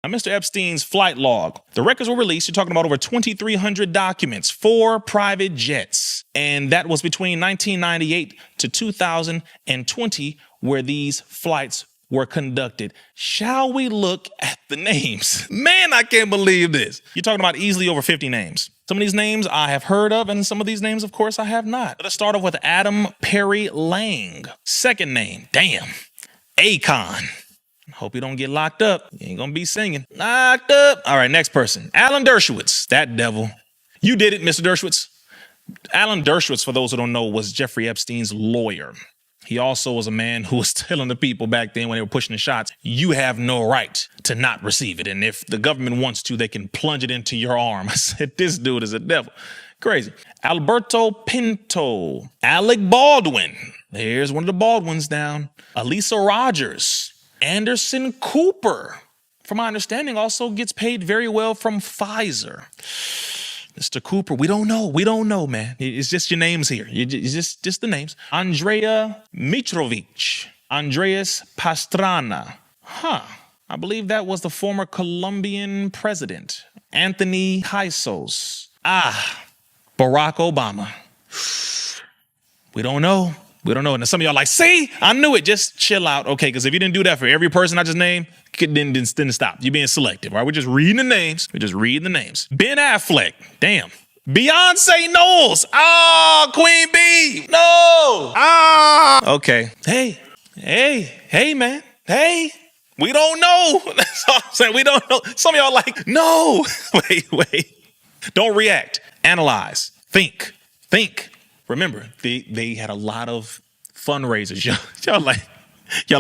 Now, Mr. Epstein's flight log. The records were released. You're talking about over 2,300 documents, 4 private jets. And that was between 1998 to 2020 where these flights were conducted. Shall we look at the names? Man, I can't believe this. You're talking about easily over 50 names. Some of these names I have heard of, and some of these names, of course, I have not. Let's start off with Adam Perry Lang. Second name, damn, Akon. Hope you don't get locked up. You ain't gonna be singing. Locked up. All right, next person. Alan Dershowitz. That devil. You did it, Mr. Dershowitz. Alan Dershowitz, for those who don't know, was Jeffrey Epstein's lawyer. He also was a man who was telling the people back then when they were pushing the shots, you have no right to not receive it. And if the government wants to, they can plunge it into your arm. I said, this dude is a devil. Crazy. Alberto Pinto. Alec Baldwin. There's one of the Baldwins down. Elisa Rogers. Anderson Cooper. From my understanding, also gets paid very well from Pfizer. Mr. Cooper, we don't know. We don't know, man. It's just your names here. It's just the names. Andrea Mitrovic. Andreas Pastrana. I believe that was the former Colombian president. Anthony Kaisos. Barack Obama. We don't know. We don't know. And some of y'all like, see, I knew it. Just chill out. Okay, because if you didn't do that for every person I just named, didn't stop. You're being selective, all right? We're just reading the names. We're just reading the names. Ben Affleck. Damn. Beyonce Knowles. Queen Bee. No. Okay. Hey, man. Hey. We don't know. That's all I'm saying. We don't know. Some of y'all like, no. Wait. Don't react. Analyze. Think. Remember, they had a lot of fundraisers. Y'all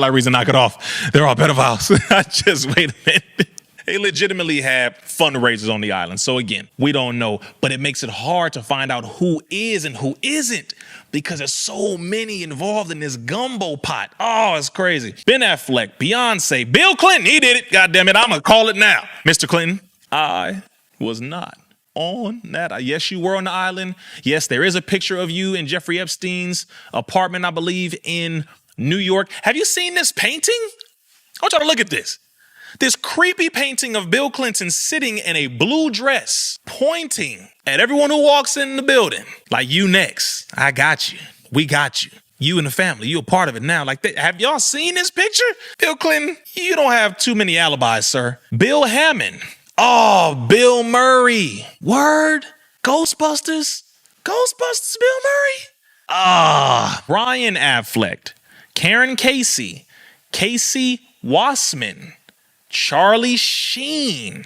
like reason to knock it off. They're all pedophiles. Just wait a minute. They legitimately have fundraisers on the island. So again, we don't know, but it makes it hard to find out who is and who isn't because there's so many involved in this gumbo pot. Oh, it's crazy. Ben Affleck, Beyonce, Bill Clinton. He did it. God damn it. I'm going to call it now. Mr. Clinton, I was not on that. Yes, you were on the island. Yes, there is a picture of you in Jeffrey Epstein's apartment, I believe, in New York. Have you seen this painting? I want y'all to look at this. This creepy painting of Bill Clinton sitting in a blue dress, pointing at everyone who walks in the building. Like, you next. I got you. We got you. You and the family. You a part of it now. Like, have y'all seen this picture? Bill Clinton, you don't have too many alibis, sir. Bill Hammond. Oh, Bill Murray. Word? Ghostbusters? Ghostbusters, Bill Murray? Ryan Affleck. Karen Casey. Casey Wassman. Charlie Sheen.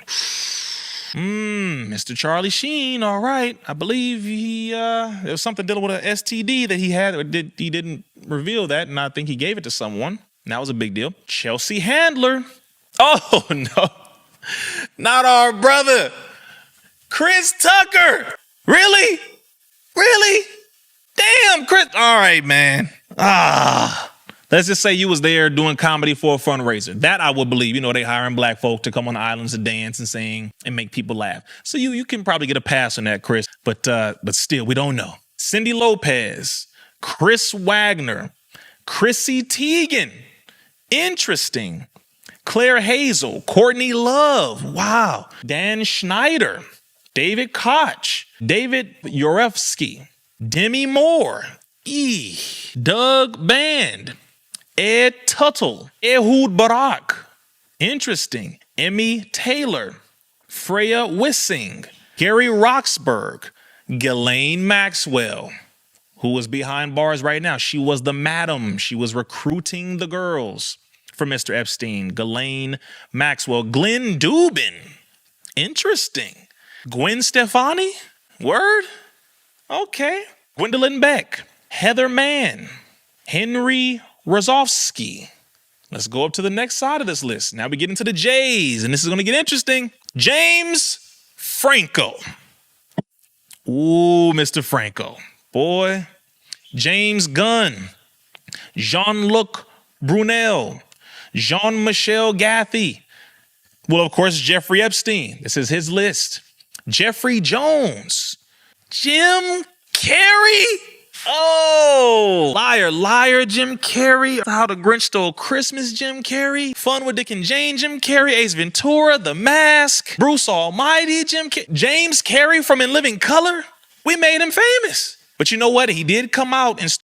Mr. Charlie Sheen, all right. I believe there was something dealing with an STD that he had, or he didn't reveal that, and I think he gave it to someone. And that was a big deal. Chelsea Handler. Oh, no. Not our brother. Chris Tucker. Really? Damn, Chris. All right, man. Let's just say you was there doing comedy for a fundraiser. That I would believe. You know, they hiring black folk to come on the islands to dance and sing and make people laugh. So you can probably get a pass on that, Chris. But still, we don't know. Cindy Lopez, Chris Wagner, Chrissy Teigen. Interesting. Claire Hazel, Courtney Love. Wow. Dan Schneider, David Koch, David Yorefsky, Demi Moore, Doug Band, Ed Tuttle, Ehud Barak. Interesting. Emmy Taylor, Freya Wissing, Gary Roxburgh, Ghislaine Maxwell, who was behind bars right now. She was the madam. She was recruiting the girls for Mr. Epstein. Ghislaine Maxwell, Glenn Dubin. Interesting. Gwen Stefani. Word. Okay. Gwendolyn Beck, Heather Mann, Henry Rozovsky. Let's go up to the next side of this list. Now we get into the J's, and this is going to get interesting. James Franco. Ooh, Mr. Franco. Boy. James Gunn. Jean-Luc Brunel. Jean-Michel Gaffey. Well, of course, Jeffrey Epstein. This is his list. Jeffrey Jones. Jim Carrey. Oh, Liar, Liar, Jim Carrey. How the Grinch Stole Christmas, Jim Carrey. Fun with Dick and Jane, Jim Carrey. Ace Ventura, The Mask. Bruce Almighty, James Carrey from In Living Color. We made him famous. But you know what? He did come out and...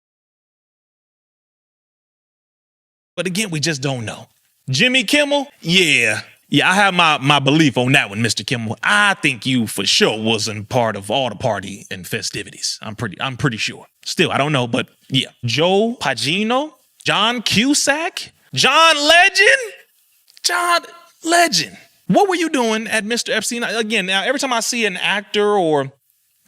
But again, we just don't know. Jimmy Kimmel? Yeah, I have my belief on that one, Mr. Kimmel. I think you for sure wasn't part of all the party and festivities. I'm pretty sure. Still, I don't know, but yeah. Joe Pagino, John Cusack, John Legend. What were you doing at Mr. Epstein? Again, now every time I see an actor or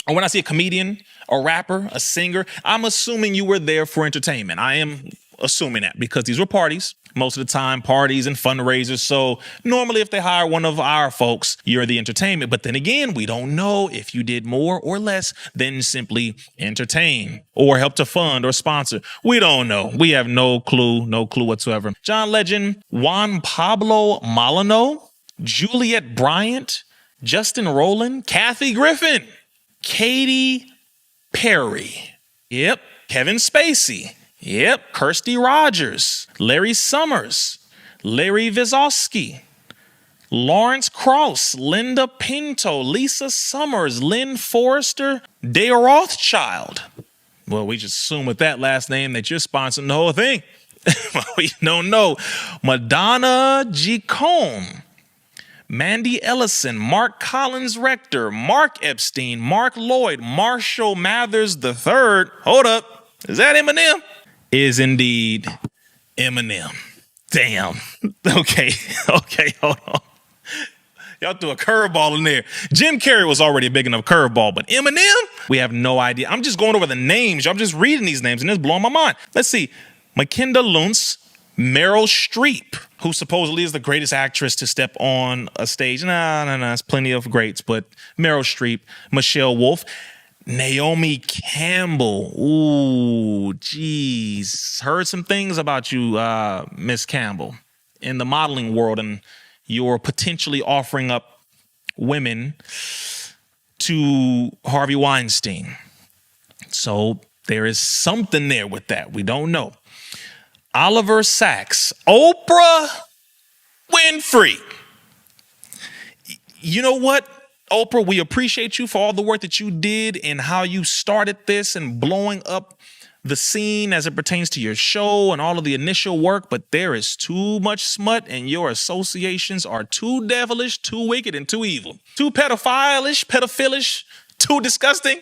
when I see a comedian, a rapper, a singer, I'm assuming you were there for entertainment. I am assuming that because these were parties, most of the time parties and fundraisers. So normally if they hire one of our folks, you're the entertainment. But then again, we don't know if you did more or less than simply entertain or help to fund or sponsor. We don't know. We have no clue whatsoever. John Legend, Juan Pablo Molyneux, Juliet Bryant, Justin Rowland, Kathy Griffin, Katy Perry. Yep. Kevin Spacey. Yep, Kirsty Rogers, Larry Summers, Larry Vizosky, Lawrence Krauss, Linda Pinto, Lisa Summers, Lynn Forrester, Dale Rothschild. Well, we just assume with that last name that you're sponsoring the whole thing. We don't know. Madonna Gicone, Mandy Ellison, Mark Collins Rector, Mark Epstein, Mark Lloyd, Marshall Mathers III. Hold up, is that Eminem? Is indeed Eminem. Damn. Okay, hold on. Y'all threw a curveball in there. Jim Carrey was already a big enough curveball, but Eminem? We have no idea. I'm just going over the names. I'm just reading these names and it's blowing my mind. Let's see. Mackinda Luntz, Meryl Streep, who supposedly is the greatest actress to step on a stage. No, it's plenty of greats, but Meryl Streep, Michelle Wolf, Naomi Campbell. Ooh, geez. Heard some things about you, Miss Campbell, in the modeling world, and you're potentially offering up women to Harvey Weinstein. So there is something there with that. We don't know. Oliver Sacks, Oprah Winfrey. You know what? Oprah, we appreciate you for all the work that you did and how you started this and blowing up the scene as it pertains to your show and all of the initial work, but there is too much smut and your associations are too devilish, too wicked, and too evil. Too pedophilish, too disgusting,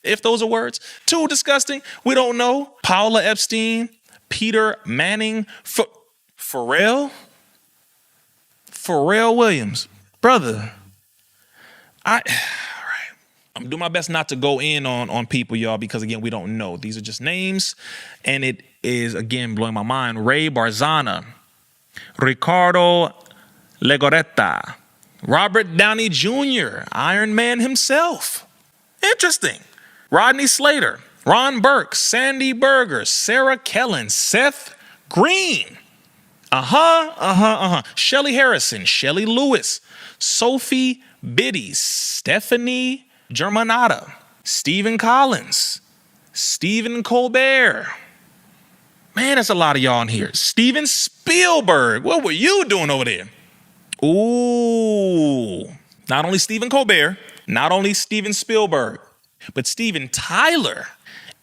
if those are words. Too disgusting. We don't know. Paula Epstein, Peter Manning, Pharrell Williams. Brother. All right. I'm doing my best not to go in on people, y'all, because again, we don't know. These are just names, and it is again blowing my mind. Ray Barzana, Ricardo Legoretta, Robert Downey Jr., Iron Man himself. Interesting. Rodney Slater, Ron Burke, Sandy Berger, Sarah Kellen, Seth Green. Shelly Harrison, Shelly Lewis, Sophie Biddy, Stephanie Germanata, Stephen Collins, Stephen Colbert. Man, that's a lot of y'all in here. Steven Spielberg. What were you doing over there? Ooh. Not only Stephen Colbert, not only Steven Spielberg, but Steven Tyler.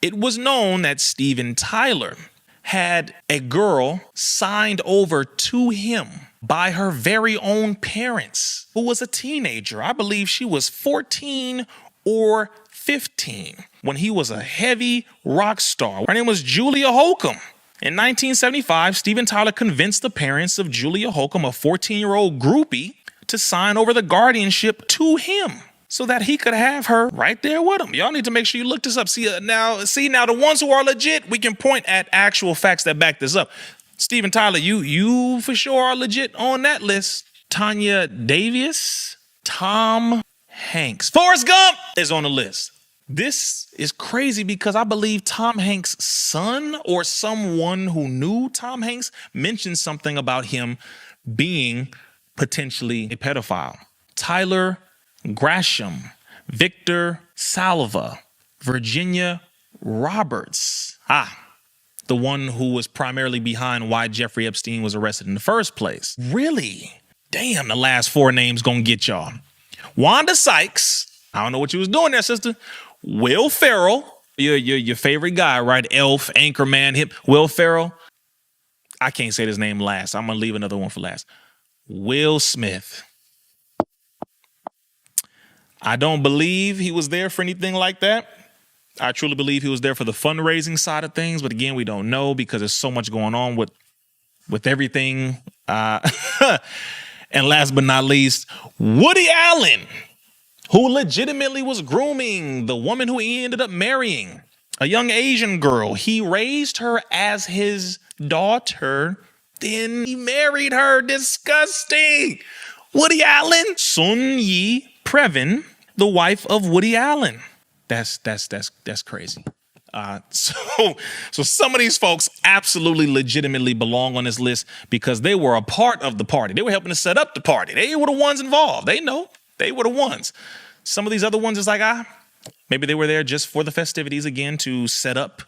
It was known that Steven Tyler had a girl signed over to him by her very own parents, who was a teenager. I believe she was 14 or 15 when he was a heavy rock star. Her name was Julia Holcomb. In 1975, Steven Tyler convinced the parents of Julia Holcomb, a 14-year-old groupie, to sign over the guardianship to him so that he could have her right there with him. Y'all need to make sure you look this up. See, now the ones who are legit, we can point at actual facts that back this up. Steven Tyler, you for sure are legit on that list. Tanya Davis, Tom Hanks. Forrest Gump is on the list. This is crazy because I believe Tom Hanks' son or someone who knew Tom Hanks mentioned something about him being potentially a pedophile. Tyler Grasham, Victor Salva, Virginia Roberts. The one who was primarily behind why Jeffrey Epstein was arrested in the first place. Really? Damn, the last four names gonna get y'all. Wanda Sykes. I don't know what you was doing there, sister. Will Ferrell. Your favorite guy, right? Elf, Anchorman, hip. Will Ferrell. I can't say his name last. I'm gonna leave another one for last. Will Smith. I don't believe he was there for anything like that. I truly believe he was there for the fundraising side of things, but again, we don't know because there's so much going on with everything. And last but not least, Woody Allen, who legitimately was grooming the woman who he ended up marrying, a young Asian girl. He raised her as his daughter, then he married her. Disgusting. Woody Allen. Soon-Yi Previn, the wife of Woody Allen. That's crazy. So some of these folks absolutely legitimately belong on this list because they were a part of the party. They were helping to set up the party. They were the ones involved. They know they were the ones. Some of these other ones is like, maybe they were there just for the festivities again to set up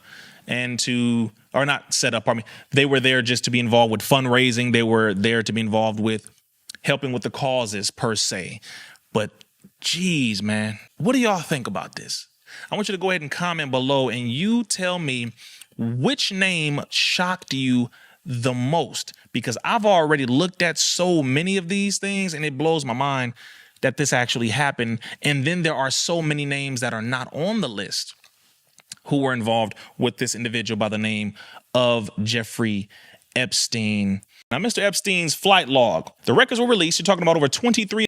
or not set up. They were there just to be involved with fundraising. They were there to be involved with helping with the causes per se. But geez, man, what do y'all think about this? I want you to go ahead and comment below and you tell me which name shocked you the most, because I've already looked at so many of these things and it blows my mind that this actually happened. And then there are so many names that are not on the list who were involved with this individual by the name of Jeffrey Epstein. Now, Mr. Epstein's flight log, the records were released. You're talking about over 23